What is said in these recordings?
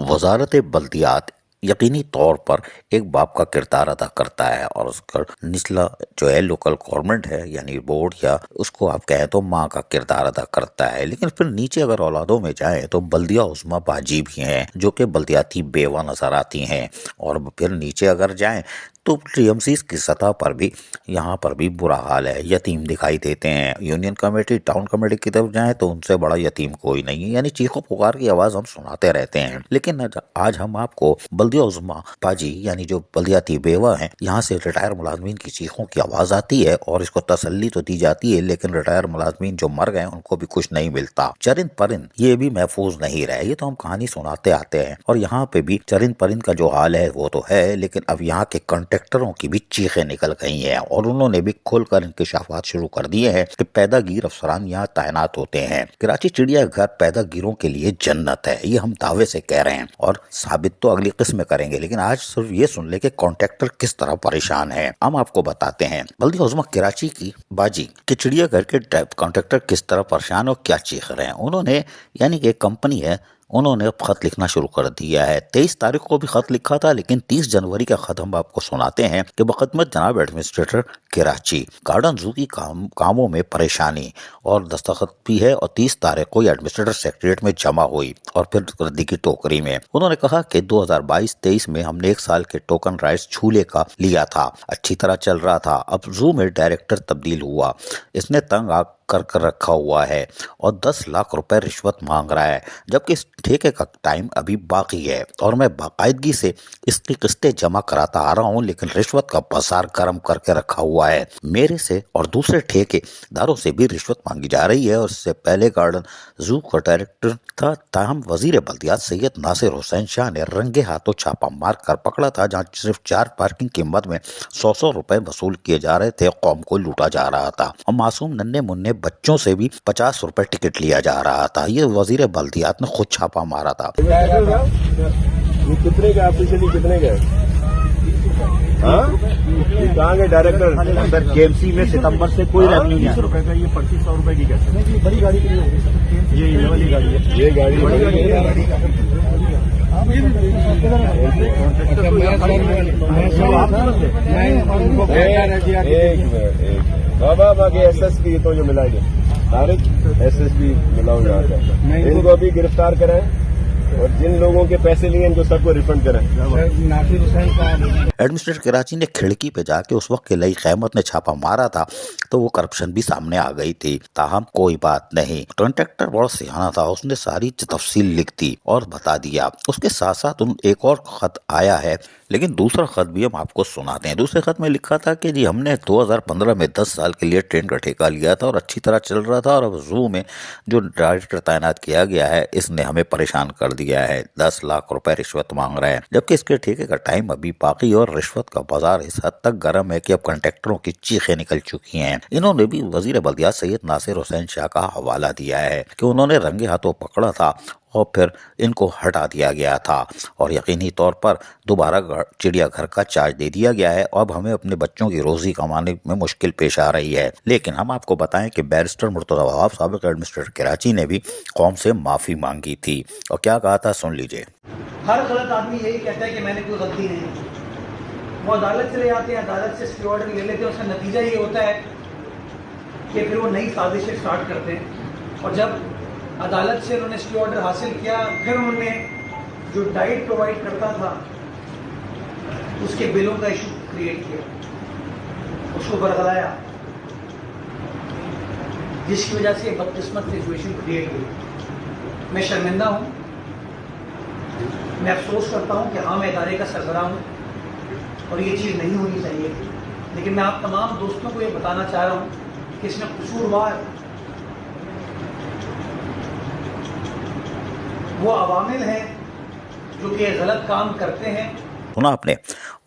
वजारत बल्दियात यकीनी तौर पर एक बाप का किरदार अदा करता है और उसका निचला जो है लोकल गवर्नमेंट है यानी बोर्ड या उसको आप कहें तो माँ का किरदार अदा करता है। लेकिन फिर नीचे अगर औलादों में जाए तो बल्दिया उज़्मा बाजी भी हैं जो कि बल्दियाती बेवा नजर आती हैं। और फिर नीचे अगर जाएं तो टीएमसीज की सतह पर भी यहाँ पर भी बुरा हाल है, यतीम दिखाई देते हैं। यूनियन कमेटी टाउन कमेटी की तरफ जाएं तो उनसे बड़ा यतीम कोई नहीं है, यानी चीखों पुकार की आवाज हम सुनाते रहते हैं। लेकिन आज हम आपको बल्दिया उज़्मा पाजी यानी जो बल्दियाती बेवा हैं यहाँ से रिटायर मुलाजमीन की चीखों की आवाज आती है और इसको तसल्ली तो दी जाती है, लेकिन रिटायर मुलाजमीन जो मर गए उनको भी कुछ नहीं मिलता। चरिंद परिंद ये भी महफूज नहीं रहे, ये तो हम कहानी सुनाते आते हैं और यहाँ पे भी चरिंद परिंद का जो हाल है वो तो है, लेकिन अब यहाँ के कॉन्ट्रैक्टरों की भी चीखें निकल गई हैं और उन्होंने भी खुलकर इंकशाफात शुरू कर दिए हैं कि पैदागीर अफसरान यहाँ तैनात होते हैं। कराची चिड़ियाघर पैदागीरों के लिए जन्नत है, ये हम दावे से कह रहे हैं और साबित तो अगली किस्म में करेंगे। लेकिन आज सिर्फ ये सुन ले कि कॉन्ट्रैक्टर किस तरह परेशान है, हम आपको बताते हैं। बल्दिया उज़्मा कराची की बाजी के चिड़ियाघर के कॉन्ट्रैक्टर किस तरह परेशान और क्या चीख रहे हैं। उन्होंने यानी कि एक कंपनी है, उन्होंने अब खत लिखना शुरू कर दिया है। 23 तारीख को भी खत लिखा था, लेकिन 30 जनवरी का खत हम आपको सुनाते हैं कि बखदमत जनाब एडमिनिस्ट्रेटर कराची गार्डन जू की कामों में परेशानी और दस्तखत भी है और 30 तारीख को एडमिनिस्ट्रेटर सेक्रेटरीट में जमा हुई और फिर रद्दी की टोकरी में। उन्होंने कहा कि 2022-23 में हमने 1 साल के टोकन राइट्स झूले का लिया था, अच्छी तरह चल रहा था। अब जू में डायरेक्टर तब्दील हुआ, इसने तंग आग कर रखा हुआ है और 10 लाख रुपए रिश्वत मांग रहा है, जबकि इस ठेके का टाइम अभी बाकी है और मैं बाकायदगी से इसकी किस्तें जमा कराता आ रहा हूं, लेकिन रिश्वत का बाजार गर्म करके रखा हुआ है। मेरे से और दूसरे ठेकेदारों से भी रिश्वत मांगी जा रही है और इससे पहले गार्डन जू का डायरेक्टर था। ताहम वजीर बल्दियात सैयद नासिर हुसैन शाह ने रंगे हाथों छापा मार कर पकड़ा था, जहाँ सिर्फ 4 पार्किंग की मद में 100 रुपए वसूल किए जा रहे थे, कौम को लूटा जा रहा था और मासूम नन्हे मुन्ने बच्चों से भी 50 रुपए टिकट लिया जा रहा था। ये वजीर बल्दियात ने खुद छापा मारा था। ये कितने का ऑफिशियली कितने का कहाँ गए डायरेक्टर? सर केएमसी में सितंबर से कोई रेवेन्यू नहीं 20 रुपए का, ये 2500 रुपए की कैसे? बड़ी गाड़ी के लिए होगी सर, ये वाली गाड़ी है, ये गाड़ी बाबा बाकी एसएसपी तो जो मिला तारिक एसएसपी मिलाओ यहाँ का, इनको अभी गिरफ्तार कराएं और जिन लोगों के पैसे लिए इनको सबको रिफंड करें। एडमिनिस्ट्रेटर कराची ने खिड़की पे जाके उस वक्त के लई क़यामत ने छापा मारा था तो वो करप्शन भी सामने आ गई थी। ताहम कोई बात नहीं, कॉन्ट्रैक्टर बड़ा सियाना था, उसने सारी तफसील लिख दी और बता दिया। उसके साथ साथ एक और खत आया है, लेकिन दूसरा खत भी हम आपको सुनाते हैं। दूसरे खत में लिखा था कि जी हमने 2015 में 10 साल के लिए ट्रेन का ठेका लिया था और अच्छी तरह चल रहा था और अब जू में जो डायरेक्टर तैनात किया गया है इसने हमें परेशान कर दिया है, 10 लाख रुपए रिश्वत मांग रहे हैं, जबकि इसके ठेके का टाइम अभी बाकी और रिश्वत का बाजार इस हद तक गर्म है कि अब कॉन्ट्रैक्टरों की चीखें निकल चुकी हैं। इन्होंने भी वजीर बल्दियात सैयद नासिर हुसैन शाह का हवाला दिया है कि उन्होंने रंगे हाथों पकड़ा था और फिर इनको हटा दिया गया था और यकीनी तौर पर दोबारा चिड़ियाघर का चार्ज दे दिया गया है। अब हमें अपने बच्चों की रोजी कमाने में मुश्किल पेश आ रही है। लेकिन हम आपको बताएं कि बैरिस्टर मुर्तज़ा वहाब साबिक एडमिनिस्ट्रेटर कराची ने भी कौम से माफी मांगी थी और क्या कहा था, सुन लीजिए। हर गलत आदमी यही कहता है कि मैंने कोई गलती नहीं की। वो अदालत चले जाते हैं, अदालत से स्टे ऑर्डर ले लेते हैं, उसका नतीजा ये होता है कि फिर वो नई साजिशें स्टार्ट करते हैं और जब अदालत से उन्होंने स्टे ऑर्डर हासिल किया फिर उन्होंने जो डाइट प्रोवाइड करता था उसके बिलों का इशू क्रिएट किया, उसको बरगलाया, जिसकी वजह से बदकिस्मत सिचुएशन क्रिएट हुई। मैं शर्मिंदा हूँ, मैं अफसोस करता हूँ कि हाँ मैं इदारे का सरबराह हूँ और ये चीज़ नहीं होनी चाहिए थी, लेकिन मैं आप तमाम दोस्तों को ये बताना चाह रहा हूँ कि इसमें कसूरवार वो अवामिल हैं जो कि गलत काम करते हैं। सुना आपने,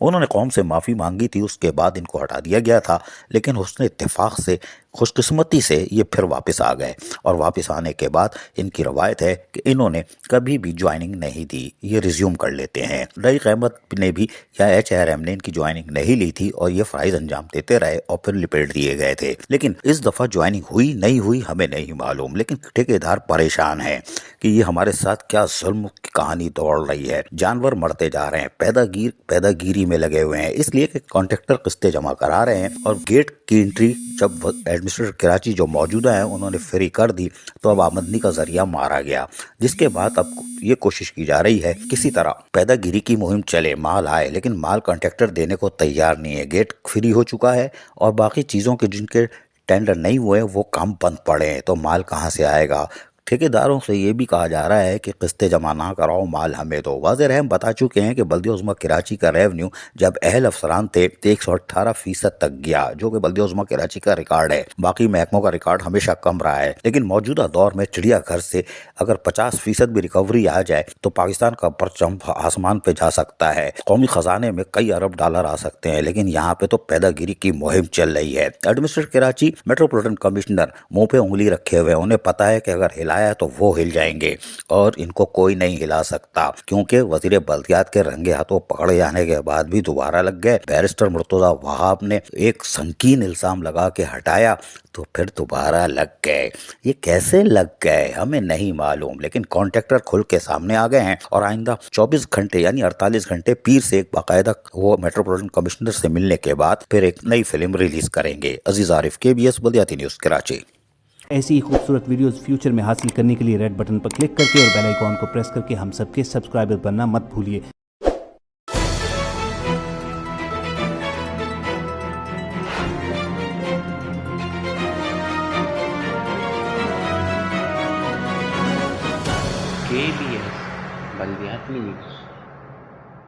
उन्होंने कौम से माफी मांगी थी, उसके बाद इनको हटा दिया गया था, लेकिन उसने इत्तेफाक से खुशकिस्मती से ये फिर वापस आ गए और वापस आने के बाद इनकी रवायत है कि इन्होंने कभी भी ज्वाइनिंग नहीं दी, ये रिज्यूम कर लेते हैं। रईक अहमद ने भी या HRM ने इनकी ज्वाइनिंग नहीं ली थी और ये फराइज अंजाम देते रहे और फिर लिपेट दिए गए थे। लेकिन इस दफा ज्वाइनिंग हुई नहीं हुई हमें नहीं मालूम, लेकिन ठेकेदार परेशान है कि ये हमारे साथ क्या जुल्म की कहानी दौड़ रही है। जानवर मरते जा रहे हैं, पैदागिरी में लगे हुए हैं, इसलिए कि कॉन्ट्रैक्टर किस्तें जमा करा रहे हैं और गेट की एंट्री जब एडमिनिस्ट्रेटर कराची जो मौजूदा है उन्होंने फ्री कर दी तो अब आमदनी का जरिया मारा गया, जिसके बाद अब ये कोशिश की जा रही है किसी तरह पैदागिरी की मुहिम चले, माल आए, लेकिन माल कॉन्ट्रैक्टर देने को तैयार नहीं है। गेट फ्री हो चुका है और बाकी चीज़ों के जिनके टेंडर नहीं हुए वो काम बंद पड़े हैं, तो माल कहाँ से आएगा। ठेकेदारों से ये भी कहा जा रहा है कि किस्तें जमा ना कराओ, माल हमें दो। वाज़ेह रहम बता चुके हैं कि बल्दिया उज़्मा कराची का रेवेन्यू जब अहल अफसरान थे तो 118% तक गया, जो कि बल्दिया उज़्मा कराची का रिकॉर्ड है। बाकी महकमों का रिकॉर्ड हमेशा कम रहा है, लेकिन मौजूदा दौर में चिड़ियाघर से अगर 50% भी रिकवरी आ जाए तो पाकिस्तान का परचम आसमान पे जा सकता है, कौमी खजाने में कई अरब डॉलर आ सकते हैं। लेकिन यहाँ पे तो पैदागिरी की मुहिम चल रही है। एडमिनिस्ट्रेटर कराची मेट्रोपॉलिटन कमिश्नर मुंह पे उंगली रखे हुए, उन्हें पता है कि अगर हिलाया तो वो हिल जाएंगे और इनको कोई नहीं हिला सकता, क्योंकि वजीर बल्दियात के रंगे हाथों पकड़े जाने के बाद भी दोबारा लग गए। बैरिस्टर मुर्तजा वहाब ने एक संकीन इल्जाम लगा के हटाया तो फिर दोबारा लग गए। ये कैसे लग गए हमें नहीं मालूम, लेकिन कॉन्ट्रैक्टर खुल के सामने आ गए हैं और आइंदा 24 घंटे यानी 48 घंटे पीर से एक बाकायदा वो मेट्रोपॉलिटन कमिश्नर से मिलने के बाद फिर एक नई फिल्म रिलीज करेंगे। अजीज आरिफ, KBS बल्दियाती न्यूज़ कराची। ऐसी ही खूबसूरत वीडियोस फ्यूचर में हासिल करने के लिए रेड बटन पर क्लिक करके और बेल आइकॉन को प्रेस करके हम सबके सब्सक्राइबर बनना मत भूलिए। KBS बल्दियाती न्यूज़।